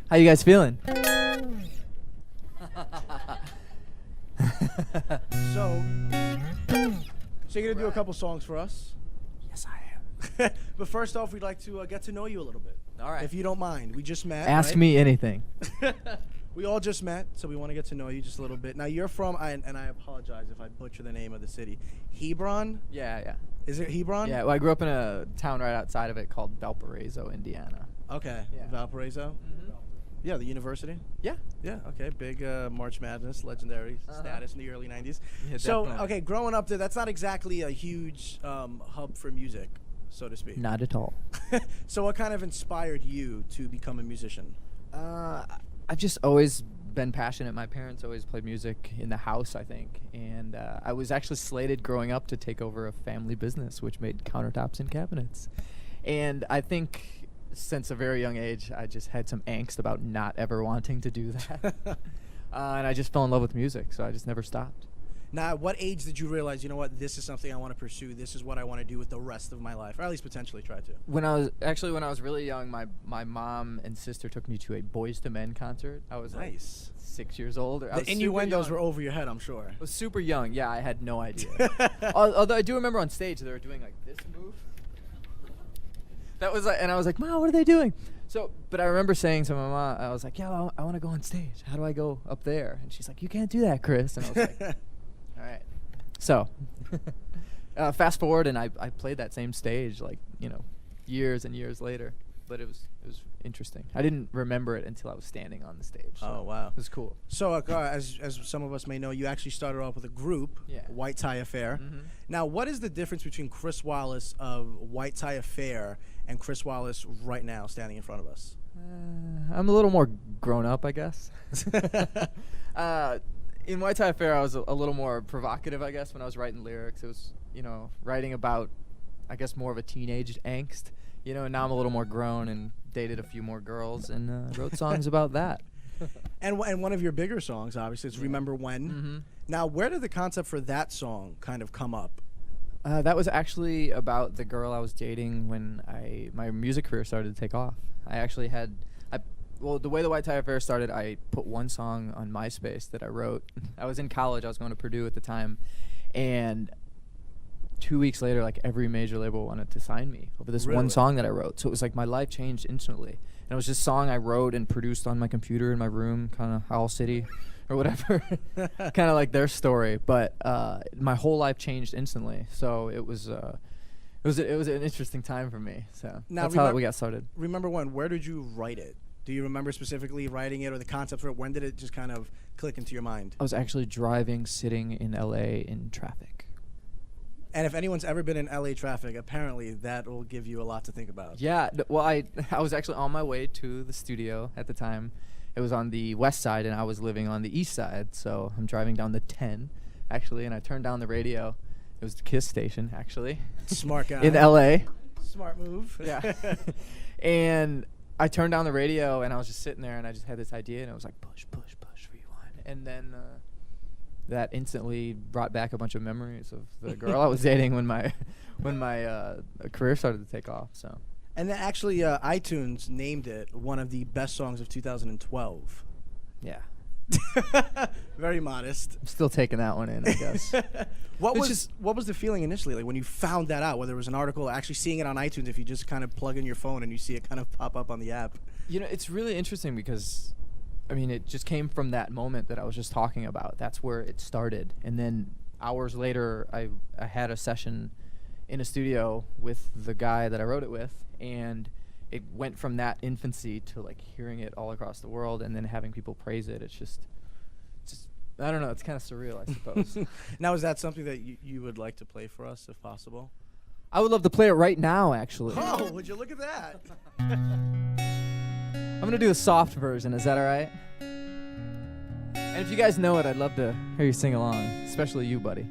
How you guys feeling? So you're gonna do a couple songs for us. Yes, I am. But first off, we'd like to get to know you a little bit. All right. If you don't mind. We just met. Ask right? me anything. We all just met, so we want to get to know you just a little bit. Now you're from, and I apologize if I butcher the name of the city. Hebron? Yeah. Is it Hebron? Yeah, well, I grew up in a town right outside of it called Valparaiso, Indiana. Okay. Yeah. Valparaiso? Mm-hmm. Yeah, the university? Yeah. Yeah, okay. Big March Madness, legendary status in the early 90s. Yeah, So, definitely. okay, growing up there, that's not exactly a huge hub for music, so to speak. Not at all. So what kind of inspired you to become a musician? I've just always been passionate. My parents always played music in the house, I think. And I was actually slated growing up to take over a family business, which made countertops and cabinets. And I think since a very young age, I just had some angst about not ever wanting to do that. And I just fell in love with music, so I just never stopped. Now, at what age did you realize, you know what, this is something I want to pursue, this is what I want to do with the rest of my life, or at least potentially try to? When I was really young, my mom and sister took me to a Boys to Men concert. I was Nice. like 6 years old. The innuendos were over your head, I'm sure. I was super young. Yeah, I had no idea. Although I do remember on stage they were doing like this move. That was like, and I was like, Mom, what are they doing? So, but I remember saying to my mom, I was like, yeah, I want to go on stage. How do I go up there? And she's like, you can't do that, Chris. And I was like, all right. So, fast forward, and I played that same stage like, years and years later. But it was interesting. I didn't remember it until I was standing on the stage. So Oh, wow. it was cool. So, as some of us may know, you actually started off with a group, Yeah. White Tie Affair. Mhm. Now, what is the difference between Chris Wallace of White Tie Affair and Chris Wallace right now standing in front of us? I'm a little more grown up, I guess. In White Tie Affair, I was a little more provocative, I guess, when I was writing lyrics. It was, writing about, I guess, more of a teenage angst. And now I'm a little more grown and dated a few more girls and wrote songs about that. And one of your bigger songs, obviously, is Remember When. Mm-hmm. Now, where did the concept for that song kind of come up? That was actually about the girl I was dating when my music career started to take off. I actually had, the way the White Tie Affair started, I put one song on MySpace that I wrote. I was in college. I was going to Purdue at the time. And 2 weeks later, like every major label wanted to sign me over this Really? one song that I wrote. So it was like my life changed instantly. And it was just a song I wrote and produced on my computer in my room, kind of Owl City or whatever, kind of like their story. But my whole life changed instantly. So it was an interesting time for me. So Now that's how we got started. Remember When, where did you write it? Do you remember specifically writing it or the concept for it? When did it just kind of click into your mind? I was actually driving, sitting in LA in traffic. And if anyone's ever been in LA traffic, apparently that will give you a lot to think about. Yeah, well, I was actually on my way to the studio at the time. It was on the west side, and I was living on the east side. So I'm driving down the 10, actually, and I turned down the radio. It was the KISS station, actually. Smart guy. In LA. Smart move. Yeah. And I turned down the radio, and I was just sitting there, and I just had this idea, and it was like, push, rewind. And then that instantly brought back a bunch of memories of the girl I was dating when my career started to take off. So. And then actually, iTunes named it one of the best songs of 2012. Yeah. Very modest. I'm still taking that one in, I guess. What It's was the feeling initially, like when you found that out? Whether it was an article, actually seeing it on iTunes, if you just kind of plug in your phone and you see it kind of pop up on the app. It's really interesting because, it just came from that moment that I was just talking about. That's where it started, and then hours later, I had a session in a studio with the guy that I wrote it with, and it went from that infancy to like hearing it all across the world and then having people praise it. It's just I don't know, it's kind of surreal, I suppose. Now, is that something that you would like to play for us, if possible? I would love to play it right now, actually. Oh, would you look at that? I'm going to do a soft version, is that all right? And if you guys know it, I'd love to hear you sing along, especially you, buddy.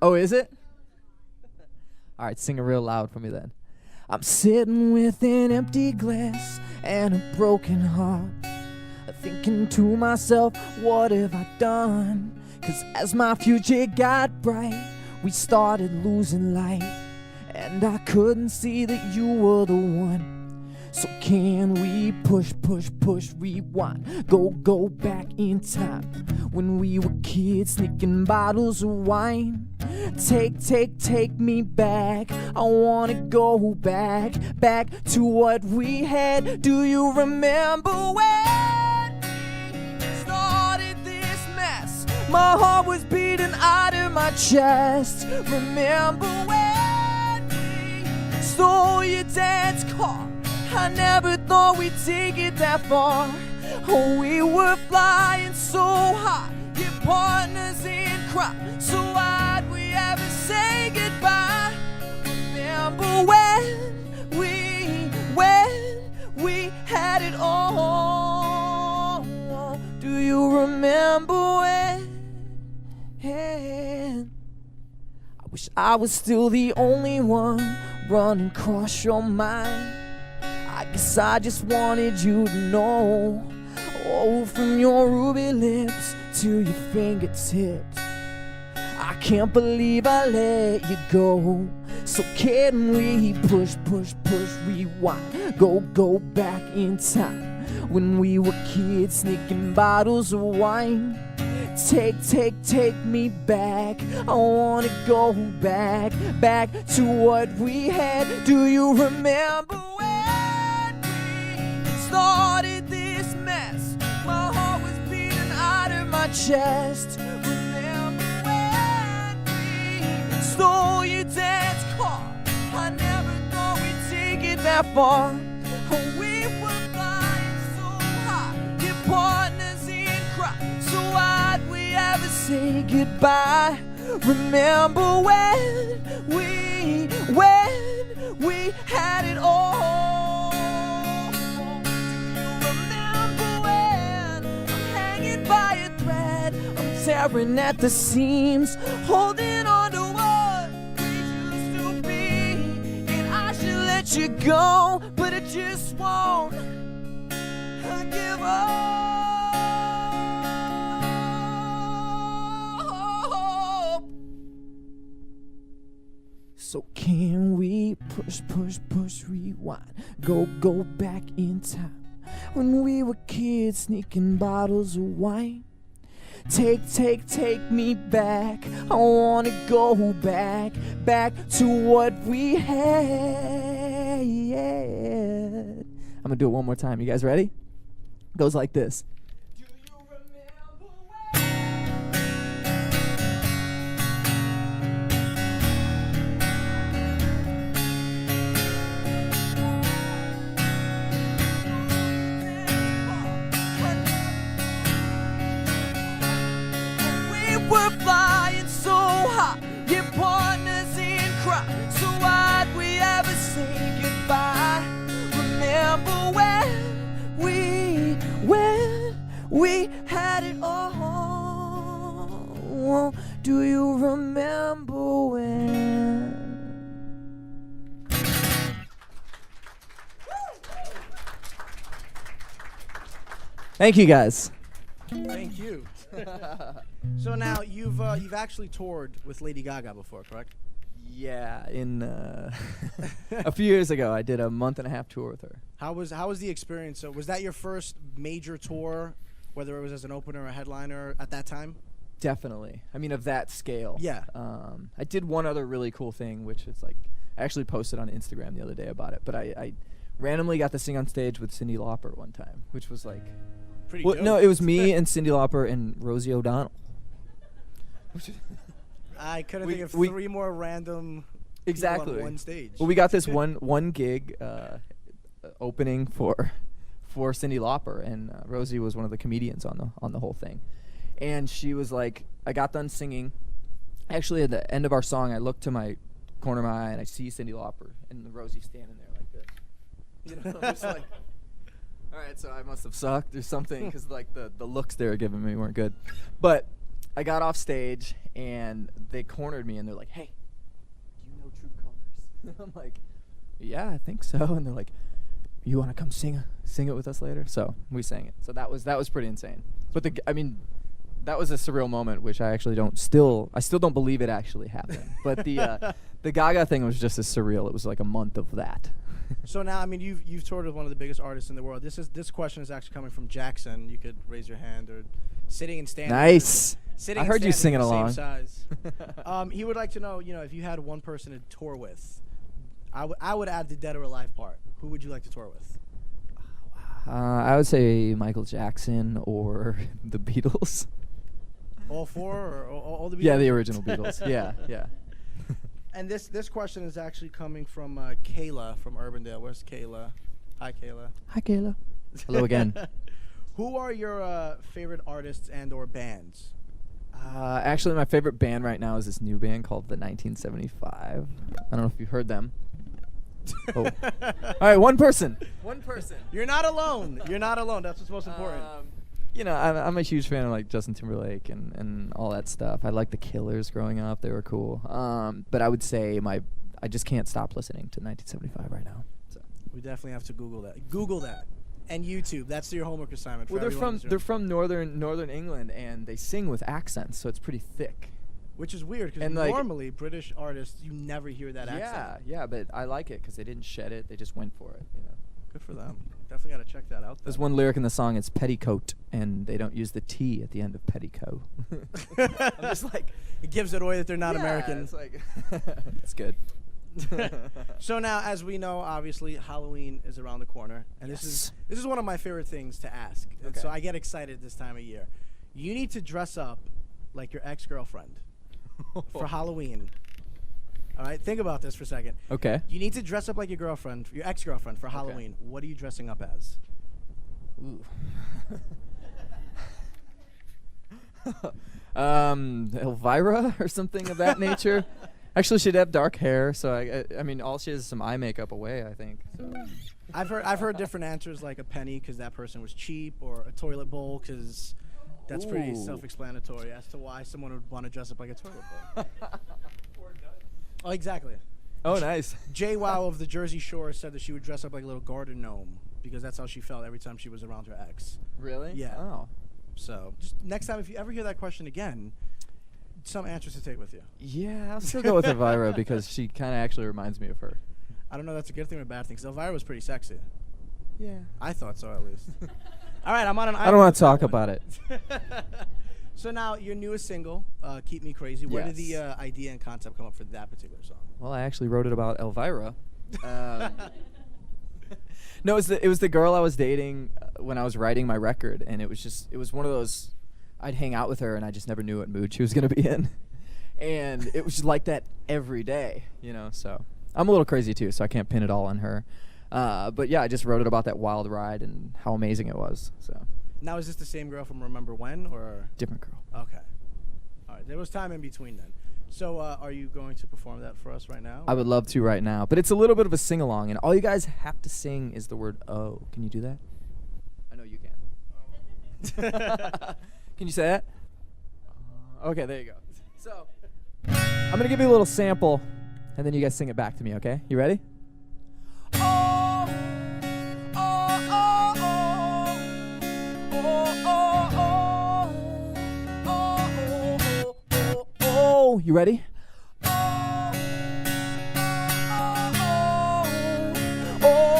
Oh, is it? All right, sing it real loud for me then. I'm sitting with an empty glass and a broken heart, thinking to myself, what have I done? 'Cause as my future got bright, we started losing light, and I couldn't see that you were the one. So can we push, push, push, rewind? Go back in time when we were kids, sneaking bottles of wine. Take me back. I wanna go back to what we had. Do you remember when we started this mess? My heart was beating out of my chest. Remember when we stole your dad's car? I never thought we'd take it that far. Oh, we were flying so high, your partners in crime. So why'd we ever say goodbye? Remember when we had it all? Do you remember when? I wish I was still the only one running across your mind. I guess I just wanted you to know. Oh, from your ruby lips to your fingertips, I can't believe I let you go. So can we push, push, push, rewind? Go back in time when we were kids, sneaking bottles of wine. Take me back. I wanna go back to what we had. Do you remember when we started this mess? My heart was beating out of my chest. Remember when we stole your dad's car? I never thought we'd take it that far. Oh, we were flying so high, your partners in crime. So why'd we ever say goodbye? Remember when we had it all? Do you remember when I'm hanging by a thread? I'm tearing at the seams, holding on to what we used to be. And I should let you go, but I just won't. I give up. So can we push, push, push, rewind? Go back in time when we were kids, sneaking bottles of wine. Take me back. I wanna go back to what we had. I'm gonna do it one more time. You guys ready? It goes like this. Do you remember when we were flying so high, your partners in crime? So why'd we ever say goodbye? Remember when we had it all? Do you remember when? Thank you, guys. Thank you. So now you've actually toured with Lady Gaga before, correct? Yeah, in a few years ago, I did a month and a half tour with her. How was the experience? So was that your first major tour, whether it was as an opener or a headliner at that time? Definitely. I mean, of that scale. Yeah. I did one other really cool thing, which is like, I actually posted on Instagram the other day about it, but I randomly got to sing on stage with Cyndi Lauper one time, which was like, Pretty well, dope. no, it was me and Cyndi Lauper and Rosie O'Donnell. I couldn't We- think of we- three more random people Exactly. on one stage. Well, we got this one gig opening for Cyndi Lauper, and Rosie was one of the comedians on the whole thing. And she was like, I got done singing. Actually, at the end of our song, I looked to my corner of my eye and I see Cyndi Lauper and Rosie standing there like this. You know, just like, all right, so I must have sucked or something, because like the looks they were giving me weren't good. But I got off stage and they cornered me and they're like, hey, do you know True Colors? I'm like, yeah, I think so. And they're like, you want to come sing it with us later? So we sang it. So that was pretty insane. But that was a surreal moment, which I actually still don't believe it actually happened. But the Gaga thing was just as surreal. It was like a month of that. So now, I mean, you've toured with one of the biggest artists in the world. This question is actually coming from Jackson. You could raise your hand or sitting and standing. Nice. Sitting I and heard you standing singing are the along. same size. He would like to know, if you had one person to tour with, I would add the Dead or Alive part. Who would you like to tour with? I would say Michael Jackson or the Beatles. All four or all the Beatles? Yeah, the original Beatles. Yeah. And this question is actually coming from Kayla from Urbandale. Where's Kayla? Hi, Kayla. Hi, Kayla. Hello again. Who are your favorite artists and or bands? Actually, my favorite band right now is this new band called the 1975. I don't know if you've heard them. Oh. All right, one person. One person. You're not alone. You're not alone. That's what's most important. I'm a huge fan of like Justin Timberlake and all that stuff. I like the Killers growing up; they were cool. But I would say I just can't stop listening to 1975 right now. So. We definitely have to Google that. Google that, and YouTube. That's your homework assignment. Well, they're from northern England, and they sing with accents, so it's pretty thick. Which is weird because normally British artists you never hear that accent. Yeah, but I like it because they didn't shed it; they just went for it. Good for them. Definitely got to check that out. There's one lyric in the song, it's petticoat, and they don't use the T at the end of petticoat. I'm just like... It gives it away that they're not American. It's like... It's good. So now, as we know, obviously, Halloween is around the corner. And this is one of my favorite things to ask. And so I get excited this time of year. You need to dress up like your ex-girlfriend for Halloween. All right, think about this for a second. Okay. You need to dress up like your ex-girlfriend for Halloween. What are you dressing up as? Ooh. Elvira or something of that nature. Actually, she'd have dark hair, so I mean, all she has is some eye makeup away, I think. So. I've heard different answers, like a penny because that person was cheap, or a toilet bowl because that's pretty self-explanatory as to why someone would want to dress up like a toilet bowl. Oh, exactly. Oh, nice. JWoww of the Jersey Shore said that she would dress up like a little garden gnome because that's how she felt every time she was around her ex. Really? Yeah. Oh. So just next time, if you ever hear that question again, some answers to take with you. Yeah, I'll still go with Elvira because she kind of actually reminds me of her. I don't know if that's a good thing or a bad thing because Elvira was pretty sexy. Yeah. I thought so, at least. All right, I'm on an island. I don't want to talk about it. So now, your newest single, Keep Me Crazy, where did the Yes. idea and concept come up for that particular song? Well, I actually wrote it about Elvira. No, it was the girl I was dating when I was writing my record, and it was one of those, I'd hang out with her, and I just never knew what mood she was going to be in. And it was just like that every day, so. I'm a little crazy, too, so I can't pin it all on her. But yeah, I just wrote it about that wild ride and how amazing it was, so. Now, is this the same girl from Remember When, or? Different girl. Okay. All right, there was time in between then. So, are you going to perform that for us right now? I would love to right now, but it's a little bit of a sing-along, and all you guys have to sing is the word "oh." Can you do that? I know you can. Can you say that? Okay, there you go. So, I'm going to give you a little sample, and then you guys sing it back to me, okay? You ready? Oh, oh, oh, oh, oh, oh, oh, oh, oh, you ready? Oh,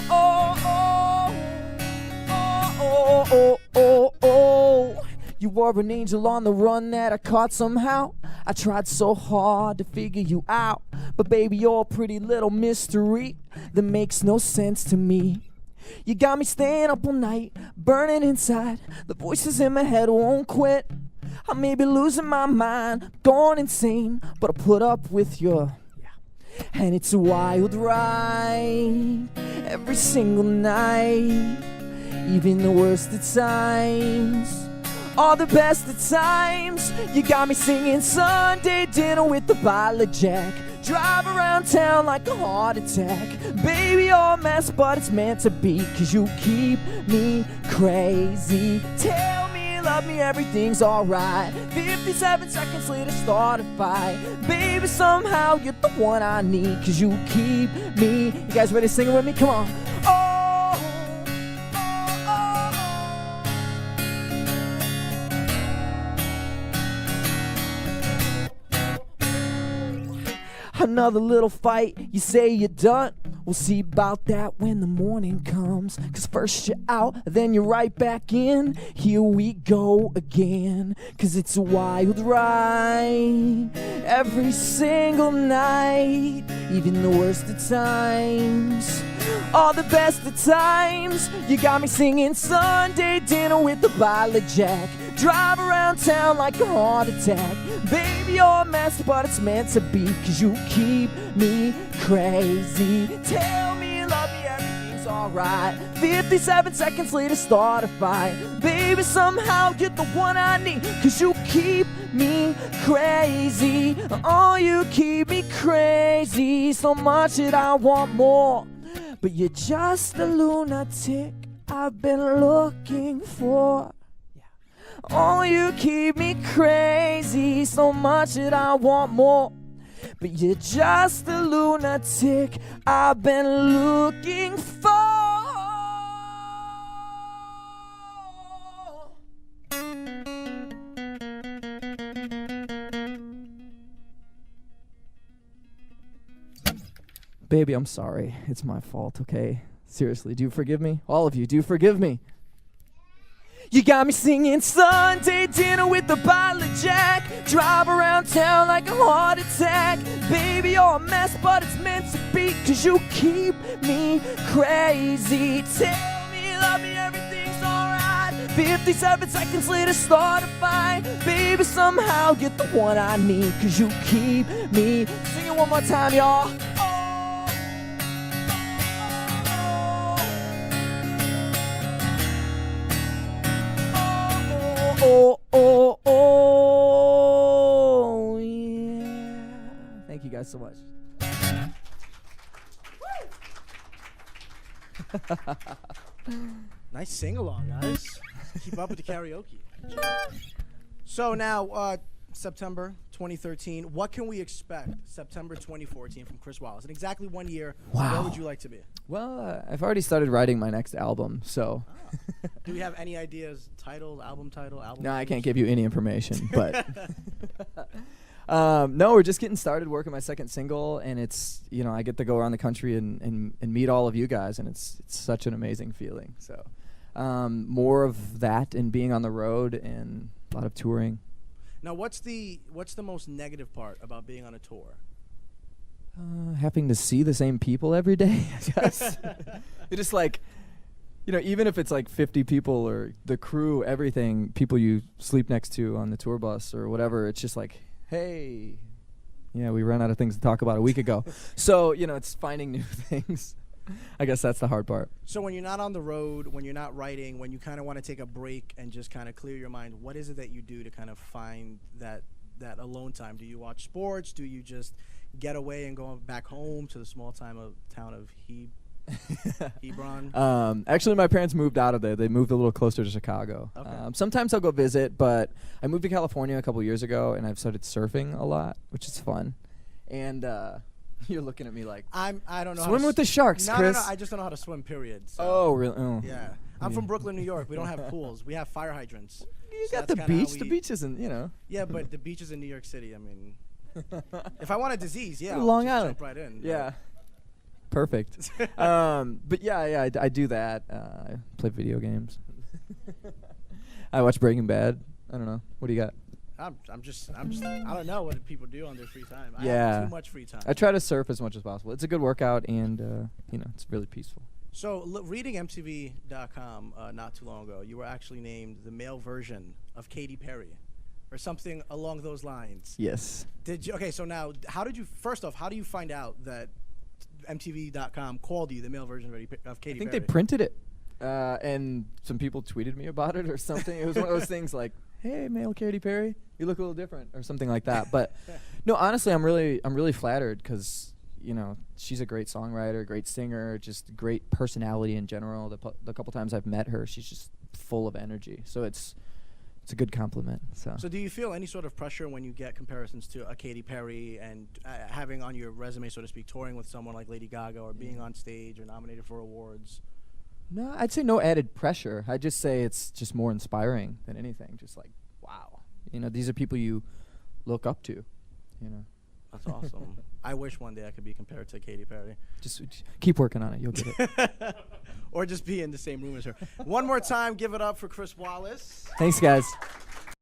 oh, oh, oh, oh, you were an angel on the run that I caught somehow. I tried so hard to figure you out, but baby, you're a pretty little mystery that makes no sense to me. You got me staying up all night, burning inside. The voices in my head won't quit. I may be losing my mind, going insane, but I put up with you. And it's a wild ride, every single night. Even the worst at times are the best at times. You got me singing Sunday dinner with the bottle of Jack. Drive around town like a heart attack. Baby, you're a mess, but it's meant to be, 'cause you keep me crazy. Tell me you love me, everything's alright. 57 seconds later, start a fight. Baby, somehow you're the one I need, 'cause you keep me. You guys ready to sing it with me? Come on. Oh, oh, oh, oh. Another little fight, you say you're done. We'll see about that when the morning comes. 'Cause first you're out, then you're right back in. Here we go again. 'Cause it's a wild ride every single night. Even the worst of times, all the best of times. You got me singing Sunday dinner with the bottle of Jack. Drive around town like a heart attack. Baby, you're a mess, but it's meant to be. 'Cause you keep me crazy. Tell me you love me, everything's alright. 57 seconds later, start a fight. Baby, somehow you're the one I need. 'Cause you keep me crazy. Oh, you keep me crazy. So much that I want more. But you're just a lunatic I've been looking for. Oh, you keep me crazy, so much that I want more. But you're just a lunatic I've been looking for. Baby, I'm sorry. It's my fault, okay? Seriously, do you forgive me? All of you, do you forgive me? You got me singing Sunday dinner with the bottle of Jack. Drive around town like a heart attack. Baby, you're a mess, but it's meant to be. 'Cause you keep me crazy. Tell me you love me, everything's alright. 57 seconds later, start a fight. Baby, somehow you're the one I need. 'Cause you keep me. Sing it one more time, y'all. Oh, oh, oh, yeah. Thank you guys so much. Nice sing-along, guys. Keep up with the karaoke. So now, September 2013, what can we expect September 2014 from Chris Wallace? In exactly 1 year, Wow. where would you like to be? Well, I've already started writing my next album, so. Do we have any ideas? Album title? No, I can't give you any information, but. No, we're just getting started working my second single, and it's, I get to go around the country and meet all of you guys, and it's such an amazing feeling. So more of that and being on the road and a lot of touring. Now, what's the most negative part about being on a tour? Having to see the same people every day, I guess. It's just like, even if it's like 50 people or the crew, everything, people you sleep next to on the tour bus or whatever, it's just like, hey, we ran out of things to talk about a week ago. So, it's finding new things. I guess that's the hard part. So when you're not on the road, when you're not writing, when you kind of want to take a break and just kind of clear your mind, what is it that you do to kind of find that alone time? Do you watch sports? Do you just get away and go back home to the small town of Hebron? Actually, my parents moved out of there. They moved a little closer to Chicago. Okay. Sometimes I'll go visit, but I moved to California a couple years ago, and I've started surfing a lot, which is fun. And you're looking at me like, I don't know. Swim with the sharks, Chris. No. I just don't know how to swim. Period. So. Oh, really? Oh. Yeah. I'm from Brooklyn, New York. We don't have pools. We have fire hydrants. You So got the that's kinda beach. how The we- beach isn't, Yeah, but the beach is in New York City. I mean, if I want a disease, yeah, I'll Long just Island. jump right in. Yeah. Perfect. But yeah, I do that. I play video games. I watch Breaking Bad. I don't know. What do you got? I'm just I don't know what people do on their free time. I Yeah. have too much free time. I try to surf as much as possible. It's a good workout, and it's really peaceful. So reading MTV.com not too long ago, you were actually named the male version of Katy Perry, or something along those lines. Yes. Did you? Okay, so now how do you find out that MTV.com called you the male version of Katy I think Perry? they printed it, and some people tweeted me about it or something. It was one of those things like, "Hey, male Katy Perry, you look a little different," or something like that. But no, honestly, I'm really flattered because she's a great songwriter, great singer, just great personality in general. The couple times I've met her, she's just full of energy. So it's a good compliment. So do you feel any sort of pressure when you get comparisons to a Katy Perry and having on your resume, so to speak, touring with someone like Lady Gaga or being on stage or nominated for awards? No, I'd say no added pressure. I'd just say it's just more inspiring than anything. Just like, wow, these are people you look up to. That's awesome. I wish one day I could be compared to Katy Perry. Just keep working on it. You'll get it. Or just be in the same room as her. One more time, give it up for Chris Wallace. Thanks, guys.